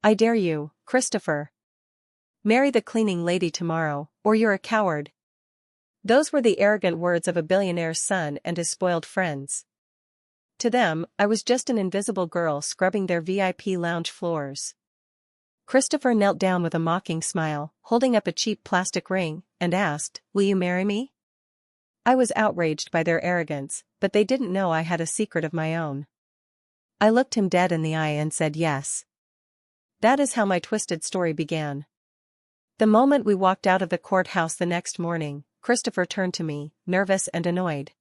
I dare you, Christopher. Marry the cleaning lady tomorrow, or you're a coward. Those were the arrogant words of a billionaire's son and his spoiled friends. To them, I was just an invisible girl scrubbing their VIP lounge floors. Christopher knelt down with a mocking smile, holding up a cheap plastic ring, and asked, "Will you marry me?" I was outraged by their arrogance, but they didn't know I had a secret of my own. I looked him dead in the eye and said yes. That is how my twisted story began. The moment we walked out of the courthouse the next morning, Christopher turned to me, nervous and annoyed.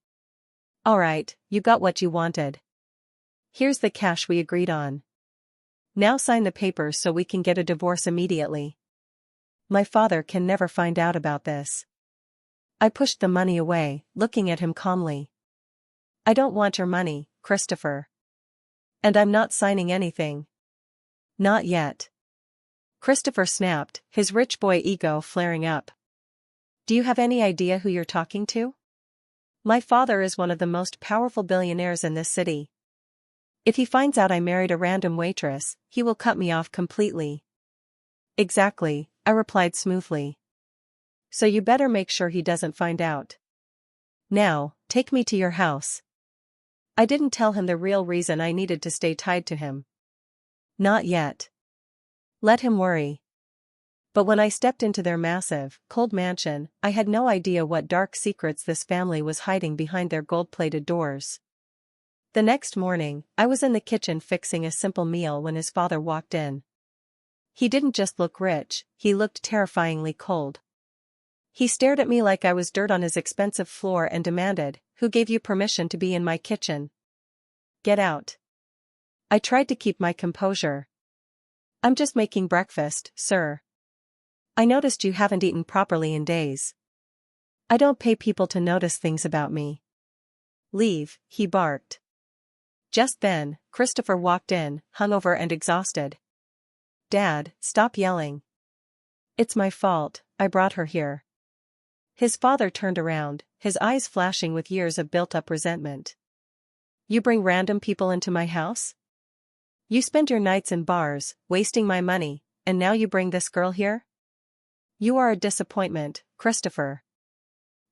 "All right, you got what you wanted. Here's the cash we agreed on. Now sign the papers so we can get a divorce immediately. My father can never find out about this." I pushed the money away, looking at him calmly. "I don't want your money, Christopher. And I'm not signing anything. Not yet." Christopher snapped, his rich boy ego flaring up. "Do you have any idea who you're talking to? My father is one of the most powerful billionaires in this city. If he finds out I married a random waitress, he will cut me off completely." "Exactly," I replied smoothly. "So you better make sure he doesn't find out. Now, take me to your house." I didn't tell him the real reason I needed to stay tied to him. Not yet. Let him worry. But when I stepped into their massive, cold mansion, I had no idea what dark secrets this family was hiding behind their gold-plated doors. The next morning, I was in the kitchen fixing a simple meal when his father walked in. He didn't just look rich, he looked terrifyingly cold. He stared at me like I was dirt on his expensive floor and demanded, "Who gave you permission to be in my kitchen? Get out." I tried to keep my composure. "I'm just making breakfast, sir. I noticed you haven't eaten properly in days. I don't pay people to notice things about me." "Leave," he barked. Just then, Christopher walked in, hungover and exhausted. "Dad, stop yelling. It's my fault, I brought her here." His father turned around, his eyes flashing with years of built-up resentment. "You bring random people into my house? You spend your nights in bars, wasting my money, and now you bring this girl here? You are a disappointment, Christopher.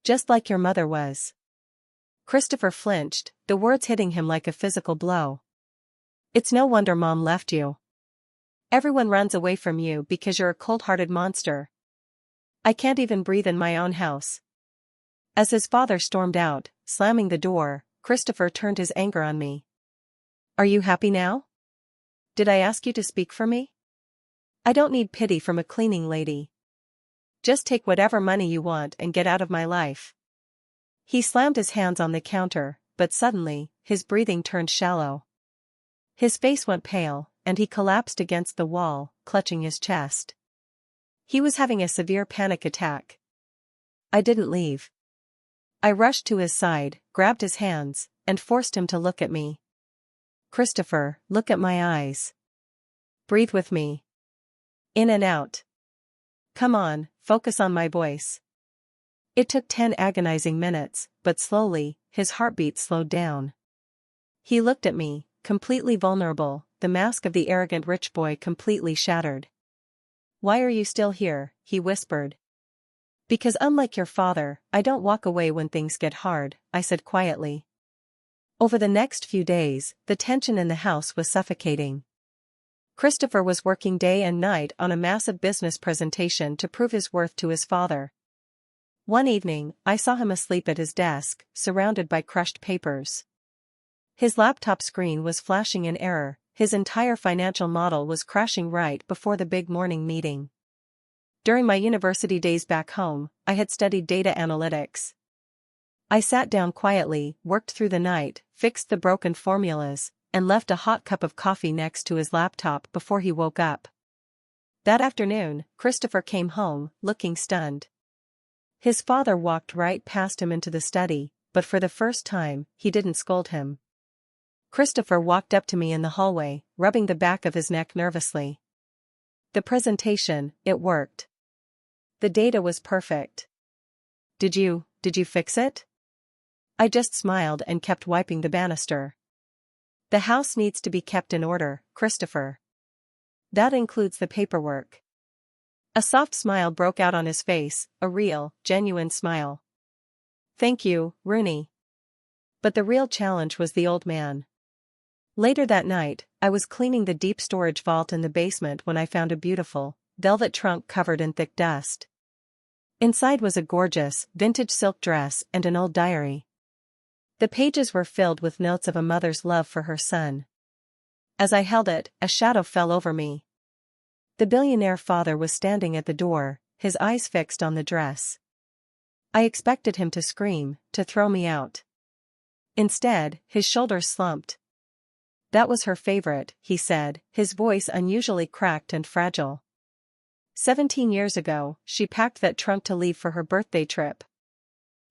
Just like your mother was." Christopher flinched, the words hitting him like a physical blow. "It's no wonder Mom left you. Everyone runs away from you because you're a cold-hearted monster. I can't even breathe in my own house." As his father stormed out, slamming the door, Christopher turned his anger on me. "Are you happy now? Did I ask you to speak for me? I don't need pity from a cleaning lady. Just take whatever money you want and get out of my life." He slammed his hands on the counter, but suddenly, his breathing turned shallow. His face went pale, and he collapsed against the wall, clutching his chest. He was having a severe panic attack. I didn't leave. I rushed to his side, grabbed his hands, and forced him to look at me. "Christopher, look at my eyes. Breathe with me. In and out. Come on, focus on my voice." It took 10 agonizing minutes, but slowly, his heartbeat slowed down. He looked at me, completely vulnerable, the mask of the arrogant rich boy completely shattered. "Why are you still here?" he whispered. "Because unlike your father, I don't walk away when things get hard," I said quietly. Over the next few days, the tension in the house was suffocating. Christopher was working day and night on a massive business presentation to prove his worth to his father. One evening, I saw him asleep at his desk, surrounded by crushed papers. His laptop screen was flashing an error, his entire financial model was crashing right before the big morning meeting. During my university days back home, I had studied data analytics. I sat down quietly, worked through the night, fixed the broken formulas, and left a hot cup of coffee next to his laptop before he woke up. That afternoon, Christopher came home, looking stunned. His father walked right past him into the study, but for the first time, he didn't scold him. Christopher walked up to me in the hallway, rubbing the back of his neck nervously. "The presentation, it worked. The data was perfect. Did you fix it?" I just smiled and kept wiping the banister. "The house needs to be kept in order, Christopher. That includes the paperwork. A soft smile broke out on his face, a real, genuine smile. Thank you, Rooney. But the real challenge was the old man. Later that night, I was cleaning the deep storage vault in the basement when I found a beautiful, velvet trunk covered in thick dust. Inside was a gorgeous, vintage silk dress and an old diary. The pages were filled with notes of a mother's love for her son. As I held it, a shadow fell over me. The billionaire father was standing at the door, his eyes fixed on the dress. I expected him to scream, to throw me out. Instead, his shoulders slumped. That was her favorite, he said, his voice unusually cracked and fragile. 17 years ago, she packed that trunk to leave for her birthday trip.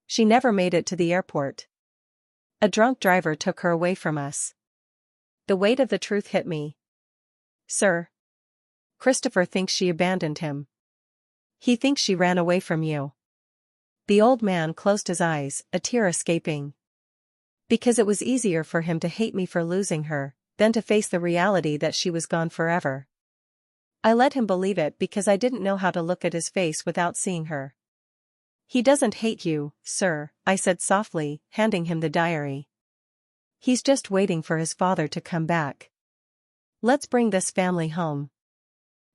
She never made it to the airport. A drunk driver took her away from us. The weight of the truth hit me. Sir. Christopher thinks she abandoned him. He thinks she ran away from you. The old man closed his eyes, a tear escaping. Because it was easier for him to hate me for losing her, than to face the reality that she was gone forever. I let him believe it because I didn't know how to look at his face without seeing her. He doesn't hate you, sir, I said softly, handing him the diary. He's just waiting for his father to come back. Let's bring this family home.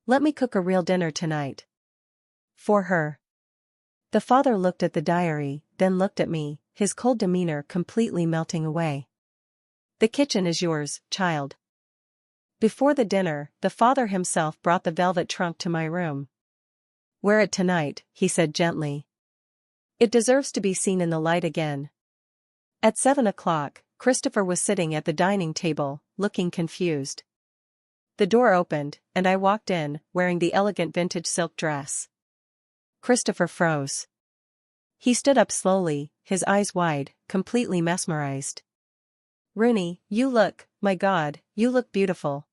Let me cook a real dinner tonight. For her. The father looked at the diary, then looked at me, his cold demeanor completely melting away. The kitchen is yours, child. Before the dinner, the father himself brought the velvet trunk to my room. Wear it tonight, he said gently. It deserves to be seen in the light again. At 7 o'clock, Christopher was sitting at the dining table, looking confused. The door opened, and I walked in, wearing the elegant vintage silk dress. Christopher froze. He stood up slowly, his eyes wide, completely mesmerized. Rooney, my God, you look beautiful.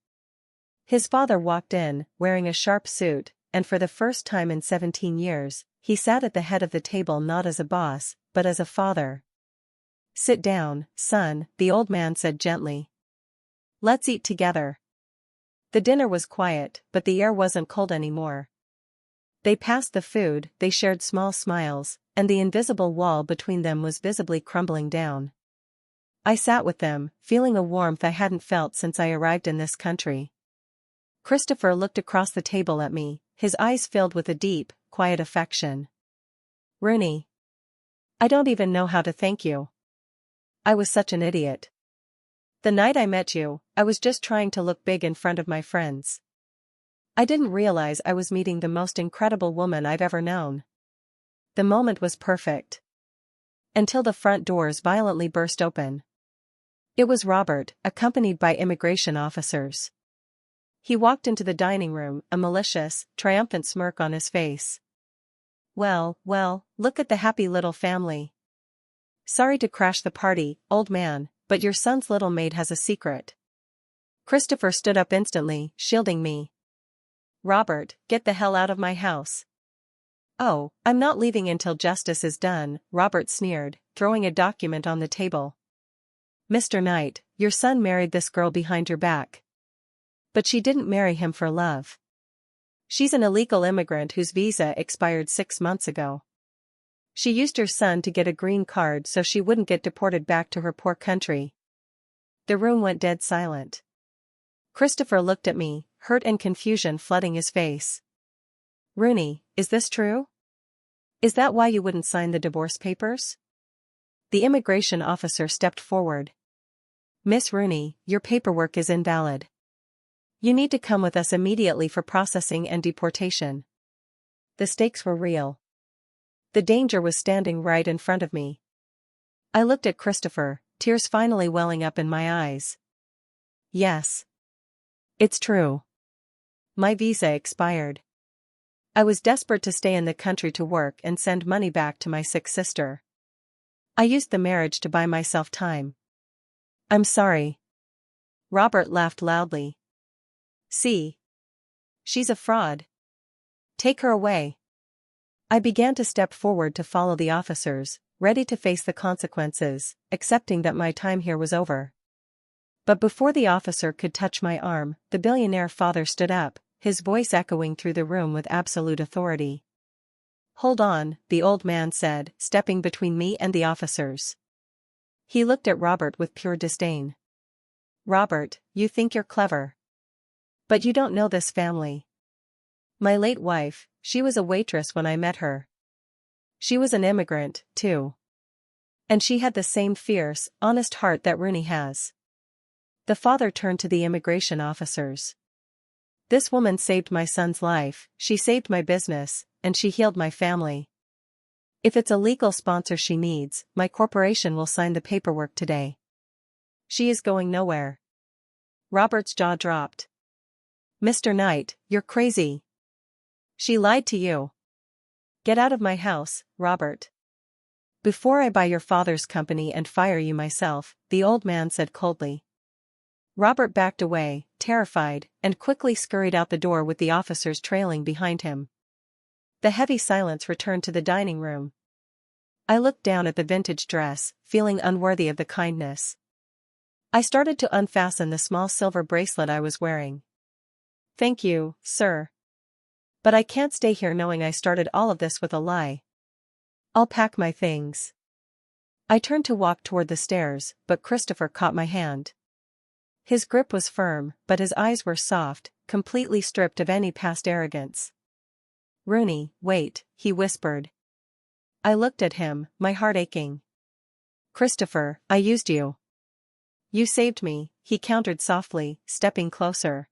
His father walked in, wearing a sharp suit, and for the first time in 17 years, he sat at the head of the table not as a boss, but as a father. Sit down, son, the old man said gently. Let's eat together. The dinner was quiet, but the air wasn't cold anymore. They passed the food, they shared small smiles, and the invisible wall between them was visibly crumbling down. I sat with them, feeling a warmth I hadn't felt since I arrived in this country. Christopher looked across the table at me, his eyes filled with a deep, quiet affection. Rooney. I don't even know how to thank you. I was such an idiot. The night I met you, I was just trying to look big in front of my friends. I didn't realize I was meeting the most incredible woman I've ever known. The moment was perfect. Until the front doors violently burst open. It was Robert, accompanied by immigration officers. He walked into the dining room, a malicious, triumphant smirk on his face. Well, look at the happy little family. Sorry to crash the party, old man, but your son's little maid has a secret. Christopher stood up instantly, shielding me. Robert, get the hell out of my house. Oh, I'm not leaving until justice is done, Robert sneered, throwing a document on the table. Mr. Knight, your son married this girl behind your back. But she didn't marry him for love. She's an illegal immigrant whose visa expired 6 months ago. She used your son to get a green card so she wouldn't get deported back to her poor country. The room went dead silent. Christopher looked at me, hurt and confusion flooding his face. Rooney, is this true? Is that why you wouldn't sign the divorce papers? The immigration officer stepped forward. Miss Rooney, your paperwork is invalid. You need to come with us immediately for processing and deportation. The stakes were real. The danger was standing right in front of me. I looked at Christopher, tears finally welling up in my eyes. Yes. It's true. My visa expired. I was desperate to stay in the country to work and send money back to my sick sister. I used the marriage to buy myself time. I'm sorry. Robert laughed loudly. See? She's a fraud. Take her away. I began to step forward to follow the officers, ready to face the consequences, accepting that my time here was over. But before the officer could touch my arm, the billionaire father stood up, his voice echoing through the room with absolute authority. "Hold on," the old man said, stepping between me and the officers. He looked at Robert with pure disdain. "Robert, you think you're clever. But you don't know this family. My late wife, she was a waitress when I met her. She was an immigrant, too. And she had the same fierce, honest heart that Rooney has." The father turned to the immigration officers. "This woman saved my son's life, she saved my business, and she healed my family. If it's a legal sponsor she needs, my corporation will sign the paperwork today. She is going nowhere." Robert's jaw dropped. "Mr. Knight, you're crazy. She lied to you. Get out of my house, Robert. Before I buy your father's company and fire you myself," the old man said coldly. Robert backed away, terrified, and quickly scurried out the door with the officers trailing behind him. The heavy silence returned to the dining room. I looked down at the vintage dress, feeling unworthy of the kindness. I started to unfasten the small silver bracelet I was wearing. "Thank you, sir. But I can't stay here knowing I started all of this with a lie. I'll pack my things." I turned to walk toward the stairs, but Christopher caught my hand. His grip was firm, but his eyes were soft, completely stripped of any past arrogance. "Rooney, wait," he whispered. I looked at him, my heart aching. "Christopher, I used you. You saved me," he countered softly, stepping closer.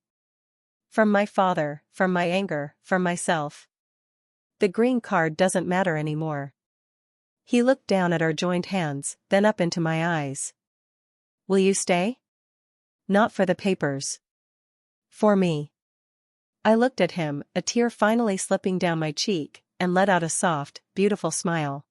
"From my father, from my anger, from myself. The green card doesn't matter anymore." He looked down at our joined hands, then up into my eyes. "Will you stay?" "Not for the papers. For me." I looked at him, a tear finally slipping down my cheek, and let out a soft, beautiful smile.